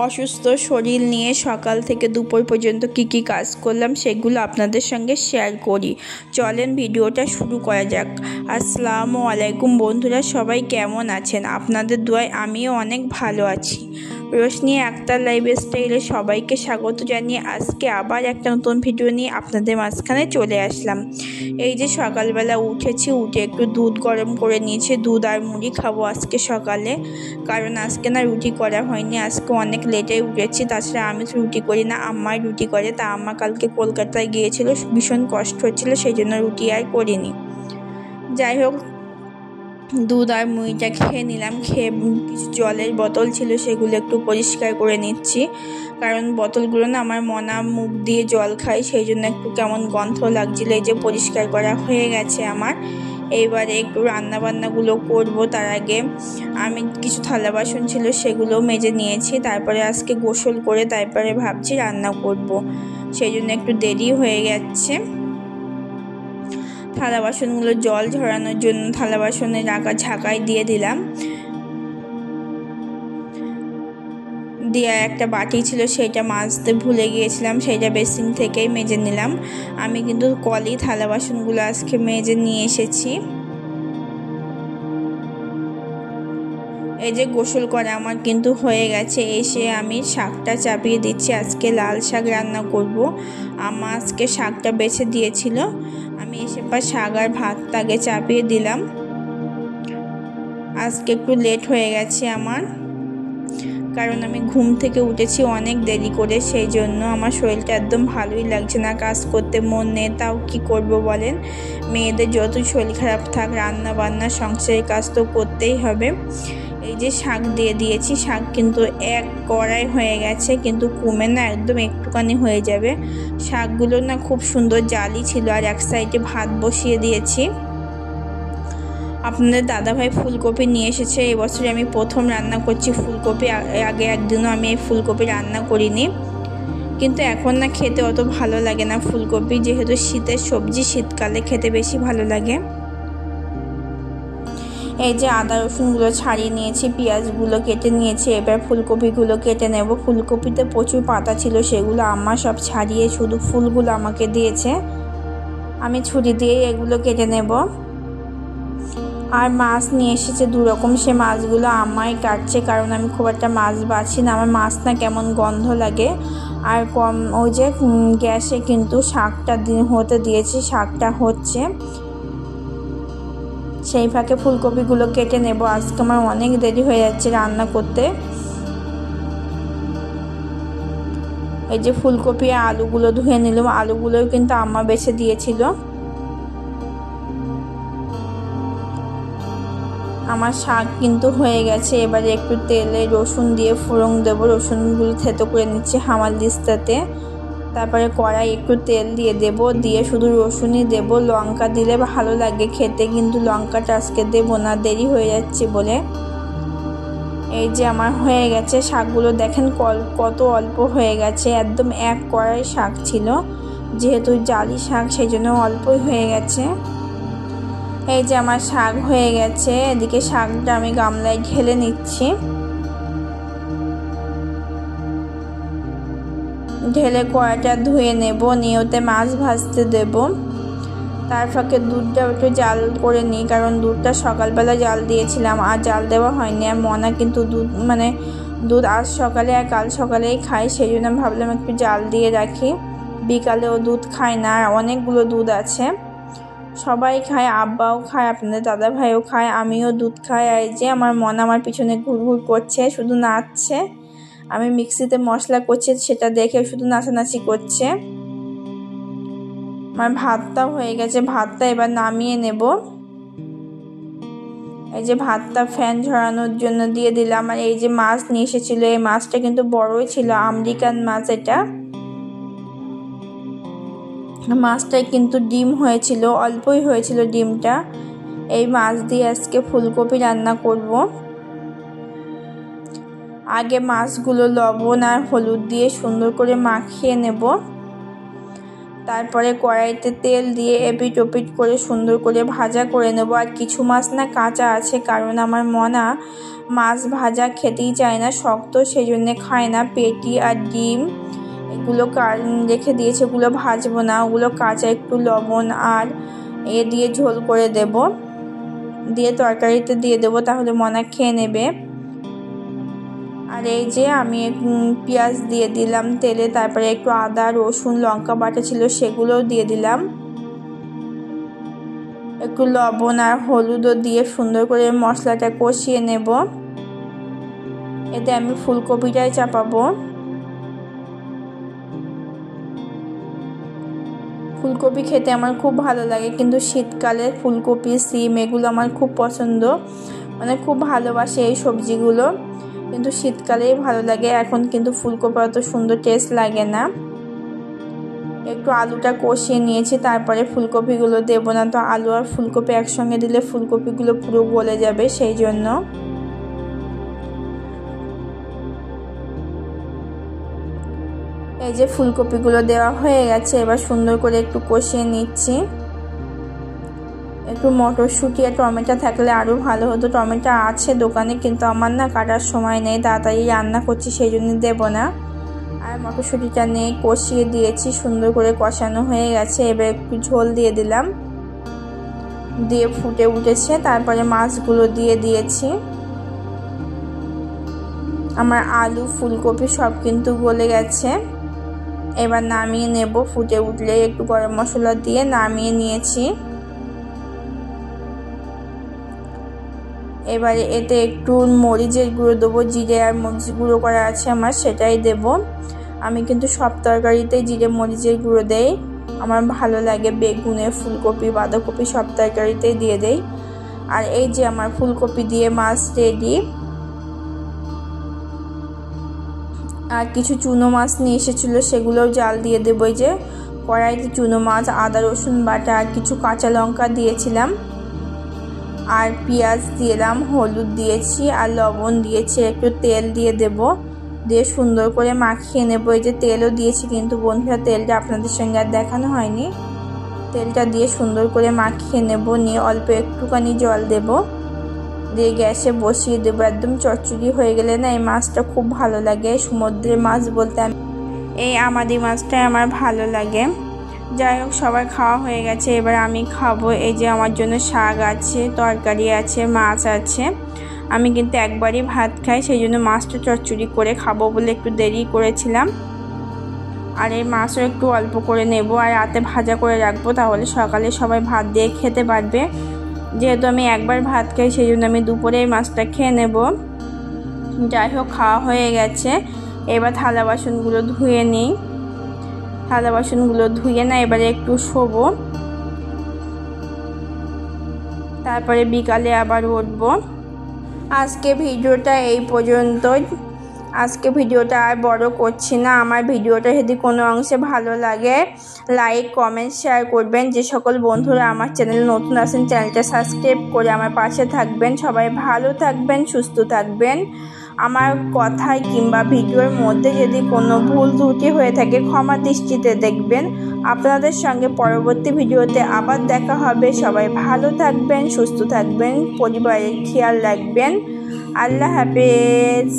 অসুস্থ শরীর নিয়ে সকাল থেকে দুপুর পর্যন্ত কি কাজ করলাম সেগুলো আপনাদের সঙ্গে শেয়ার করি। চলেন ভিডিওটা শুরু করা যাক। আসসালামু আলাইকুম বন্ধুরা, সবাই কেমন আছেন? আপনাদের দোয়ায় আমিও অনেক ভালো আছি। রোশনি আক্তার লাইফস্টাইলে সবাইকে স্বাগত জানিয়ে আজকে আবার একটা নতুন ভিডিও নিয়ে আপনাদের মাঝখানে চলে আসলাম। এই যে সকালবেলা উঠে একটু দুধ গরম করে নিয়েছি, দুধ আর মুড়ি খাবো আজকে সকালে, কারণ আজকে না রুটি করা হয়নি, আজকে অনেক লেটে উঠেছি। তাছাড়া আমি তো রুটি করি না, আম্মাই রুটি করে। তা আম্মা কালকে কলকাতায় গিয়েছিল, ভীষণ কষ্ট হচ্ছিল, সেই জন্য রুটি আর করিনি। যাই হোক, দুধ আর মুড়িটা খেয়ে নিলাম। খেয়ে কিছু জলের বোতল ছিল সেগুলো একটু পরিষ্কার করে নিচ্ছি, কারণ বোতলগুলো না আমার মনা মুখ দিয়ে জল খায়, সেই জন্য একটু কেমন গন্ধ লাগছিল। এই যে পরিষ্কার করা হয়ে গেছে আমার। এইবারে একটু রান্নাবান্নাগুলো করব। তার আগে আমি কিছু থালা বাসন ছিল সেগুলো মেজে নিয়েছি, তারপরে আজকে গোসল করে তারপরে ভাবছি রান্না করব, সেই জন্য একটু দেরি হয়ে যাচ্ছে। থালা বাসনগুলো জল ঝরানোর জন্য থালা বাসনে রাখা ঝাঁকায় দিয়ে দিলাম। দিয়ে একটা বাটি ছিল সেইটা মাজতে ভুলে গিয়েছিলাম, সেইটা বেসিন থেকেই মেজে নিলাম। আমি কিন্তু কলেই থালা বাসনগুলো আজকে মেজে নিয়ে এসেছি। এই যে গোসল করা আমার কিন্তু হয়ে গেছে। এসে আমি শাকটা চাপিয়ে দিচ্ছি, আজকে লাল শাক রান্না করব। আম্মা আজকে শাকটা বেছে দিয়েছিল, আমি এসে পর শাক আর ভাতটা আগে চাপিয়ে দিলাম। আজকে একটু লেট হয়ে গেছে আমার, কারণ আমি ঘুম থেকে উঠেছি অনেক দেরি করে, সেই জন্য আমার শরীরটা একদম ভালোই লাগছে না, কাজ করতে মন নেই। তাও কি করব বলেন, মেয়েদের যত শরীর খারাপ থাক, রান্না বান্না সংসারের কাজ তো করতেই হবে। এই যে শাক দিয়ে দিয়েছি, শাক কিন্তু এক কড়াই হয়ে গেছে, কিন্তু কমে না, একদম একটুখানি হয়ে যাবে। শাকগুলো না খুব সুন্দর জালি ছিল। আর এক সাইডে ভাত বসিয়ে দিয়েছি। আপনাদের দাদাভাই ফুলকপি নিয়ে এসেছে, এবছরে আমি প্রথম রান্না করছি ফুলকপি। আগে একদিনও আমি এই ফুলকপি রান্না করিনি, কিন্তু এখন না খেতে অত ভালো লাগে না ফুলকপি, যেহেতু শীতের সবজি, শীতকালে খেতে বেশি ভালো লাগে। এই যে আদা রসুনগুলো ছাড়িয়ে নিয়েছি, পেঁয়াজগুলো কেটে নিয়েছি, এবার ফুলকপিগুলো কেটে নেব। ফুলকপিতে প্রচুর পাতা ছিল, সেগুলো আম্মা সব ছাড়িয়ে শুধু ফুলগুলো আমাকে দিয়েছে, আমি ছুরি দিয়ে এগুলো কেটে নেব। আর মাছ নিয়ে এসেছে দুরকম, সে মাছগুলো আম্মাই কাটছে, কারণ আমি খুব একটা মাছ বাছি না, আমার মাছ না কেমন গন্ধ লাগে। আর ওই যে গ্যাসে কিন্তু শাকটা হতে দিয়েছি, শাকটা হচ্ছে, সেই ফাঁকে ফুলকপিগুলো কেটে নেব। আজকে আমার অনেক দেরি হয়ে যাচ্ছে রান্না করতে। এই যে ফুলকপি আর আলুগুলো ধুয়ে নিলাম, আলুগুলোও কিন্তু আম্মা বেছে দিয়েছিল। আমার শাক কিন্তু হয়ে গেছে। এবারে একটু তেলে রসুন দিয়ে ফোড়ন দেবো, রসুনগুলো থেতো করে নিচ্ছি হামালদিস্তাতে। তারপরে কড়াই একটু তেল দিয়ে দেব, দিয়ে শুধু রসুনই দেব, লঙ্কা দিলে ভালো লাগে খেতে, কিন্তু লঙ্কাটা আজকে দেবো না, দেরি হয়ে যাচ্ছে বলে। এই যে আমার হয়ে গেছে শাকগুলো, দেখেন কত অল্প হয়ে গেছে, একদম এক কড়াই শাক ছিল, যেহেতু জালি শাক সেই জন্য অল্পই হয়ে গেছে। এই যে আমার শাক হয়ে গেছে, এদিকে শাকটা আমি গামলায় ঢেলে নিচ্ছি। ঢেলে কড়াইটা ধুয়ে নেব, নিয়ে ওতে মাছ ভাজতে দেব। তার ফাঁকে দুধটা একটু জাল করে নিই, কারণ দুধটা সকালবেলা জাল দিয়েছিলাম, আর জাল দেওয়া হয়নি। আর মনা কিন্তু দুধ আজ সকালে আর কাল সকালেই খায়, সেই জন্য ভাবলাম একটু জাল দিয়ে রাখি, বিকালেও দুধ খায় না। আর অনেকগুলো দুধ আছে, সবাই খায়, আব্বাও খায়, আপনাদের দাদা ভাইও খায়, আমিও দুধ খাই। আর যে আমার মনা আমার পিছনে ঘুরঘুর করছে, শুধু নাচছে, আমি মিক্সিতে মশলা করছি সেটা দেখে শুধু নাচানাচি করছে। আমার ভাতটাও হয়ে গেছে, ভাতটা এবার নামিয়ে নেব। এই যে ভাতটা ফ্যান ঝরানোর জন্য দিয়ে দিলাম। আর এই যে মাছ নিয়ে এসেছিলো, এই মাছটা কিন্তু বড়ই ছিল, আমেরিকান মাছ এটা। মাছটায় কিন্তু ডিম হয়েছিল, অল্পই হয়েছিল ডিমটা। এই মাছ দিয়ে আজকে ফুলকপি রান্না করব। আগে মাছগুলো লবণ আর হলুদ দিয়ে সুন্দর করে মাখিয়ে নেব। তারপরে কড়াইতে তেল দিয়ে এপিট ওপিট করে সুন্দর করে ভাজা করে নেব। আর কিছু মাছ না কাঁচা আছে, কারণ আমার মনা মাছ ভাজা খেতেই চায় না, শক্ত, সেই জন্যে খায় না। পেটি আর ডিম এগুলো রেখে দিয়েছে, ওগুলো ভাজবো না, ওগুলো কাঁচা, একটু লবণ আর দিয়ে ঝোল করে দেব, দিয়ে তরকারিতে দিয়ে দেবো, তাহলে মনা খেয়ে নেবে। আর এই যে আমি পেঁয়াজ দিয়ে দিলাম তেলে, তারপরে একটু আদা রসুন লঙ্কা বাটা ছিল সেগুলোও দিয়ে দিলাম, একটু লবণ আর হলুদও দিয়ে সুন্দর করে মশলাটা কষিয়ে নেব। এতে আমি ফুলকপিটাই চাপাবো। ফুলকপি খেতে আমার খুব ভালো লাগে, কিন্তু শীতকালে ফুলকপি সিম এগুলো আমার খুব পছন্দ, মানে খুব ভালোবাসে এই সবজিগুলো, কিন্তু শীতকালেই ভালো লাগে। এখন কিন্তু ফুলকপি অত সুন্দর টেস্ট লাগে না। একটু আলুটা কষিয়ে নিয়েছি, তারপরে ফুলকপিগুলো দেবো না, তো আলু আর ফুলকপি একসঙ্গে দিলে ফুলকপিগুলো পুরো গলে যাবে, সেই জন্য। এই যে ফুলকপিগুলো দেওয়া হয়ে গেছে, এবার সুন্দর করে একটু কষিয়ে নিচ্ছি। একটু মটরশুঁটি আর টমেটো থাকলে আরও ভালো হতো, টমেটো আছে দোকানে, কিন্তু আমার না কাটার সময় নেই, তাড়াতাড়ি রান্না করছি, সেই জন্য দেবো না। আর মটরশুঁটিটা নিয়ে কষিয়ে দিয়েছি, সুন্দর করে কষানো হয়ে গেছে। এবার একটু ঝোল দিয়ে দিলাম, দিয়ে ফুটে উঠেছে, তারপরে মাছগুলো দিয়ে দিয়েছি। আমার আলু ফুলকপি সব কিন্তু গলে গেছে, এবার নামিয়ে নেব। ফুটে উঠলে একটু গরম মশলা দিয়ে নামিয়ে নিয়েছি। এবারে এতে একটু মরিচের গুঁড়ো দেবো, জিরে আর মরিচ গুঁড়ো করা আছে আমার, সেটাই দেব। আমি কিন্তু সব তরকারিতেই জিরে মরিচের গুঁড়ো দেই, আমার ভালো লাগে। বেগুনে ফুলকপি বাঁধাকপি সব তরকারিতেই দিয়ে দেই। আর এই যে আমার ফুলকপি দিয়ে মাছ রেডি। আর কিছু চুনো মাছ নিয়ে এসেছিলো, সেগুলোও জাল দিয়ে দেবো। এই যে কড়াইতে চুনো মাছ, আদা রসুন বাটা আর কিছু কাঁচা লঙ্কা দিয়েছিলাম, আর পেঁয়াজ দিলাম, হলুদ দিয়েছি আর লবণ দিয়েছি, একটু তেল দিয়ে দেব, দিয়ে সুন্দর করে মাখিয়ে নেব। এই যে তেলও দিয়েছি, কিন্তু বন্ধুরা তেলটা আপনাদের সঙ্গে আর দেখানো হয়নি। তেলটা দিয়ে সুন্দর করে মাখিয়ে নেব, নিয়ে অল্প একটুখানি জল দেব, দিয়ে গ্যাসে বসিয়ে দেবো। একদম চচ্চড়ি হয়ে গেলে না এই মাছটা খুব ভালো লাগে। সমুদ্রের মাছ বলতে এই আমাদি মাছটাই আমার ভালো লাগে। যাই হোক, সবার খাওয়া হয়ে গেছে, এবার আমি খাবো। এই যে আমার জন্য শাক আছে, তরকারি আছে, মাছ আছে। আমি কিন্তু একবারই ভাত খাই, সেই জন্য মাছটা চচ্চড়ি করে খাবো বলে একটু দেরি করেছিলাম। আর এই মাছও একটু অল্প করে নেব, আর রাতে ভাজা করে রাখবো, তাহলে সকালে সবাই ভাত দিয়ে খেতে পারবে। যেহেতু আমি একবার ভাত খাই, সেই জন্য আমি দুপুরে এই মাছটা খেয়ে নেব। যাই হোক, খাওয়া হয়ে গেছে, এবার থালা বাসনগুলো ধুয়ে নিই। থালা বাসনগুলো ধুয়ে না এবারে একটু শোবো, তারপরে বিকালে আবার উঠবো। আজকে ভিডিওটা এই পর্যন্তই। আজকে ভিডিওটা আর বড় করছি না। আমার ভিডিওটা যদি কোনো অংশে ভালো লাগে, লাইক কমেন্ট শেয়ার করবেন। যে সকল বন্ধুরা আমার চ্যানেলে নতুন আছেন, চ্যানেলটা সাবস্ক্রাইব করে আমার পাশে থাকবেন। সবাই ভালো থাকবেন, সুস্থ থাকবেন। আমার কথায় কিংবা ভিডিওর মধ্যে যদি কোনো ভুল ত্রুটি হয়ে থাকে, ক্ষমা দৃষ্টিতে দেখবেন। আপনাদের সঙ্গে পরবর্তী ভিডিওতে আবার দেখা হবে। সবাই ভালো থাকবেন, সুস্থ থাকবেন, পরিবারের খেয়াল রাখবেন। আল্লাহ হাফেজ।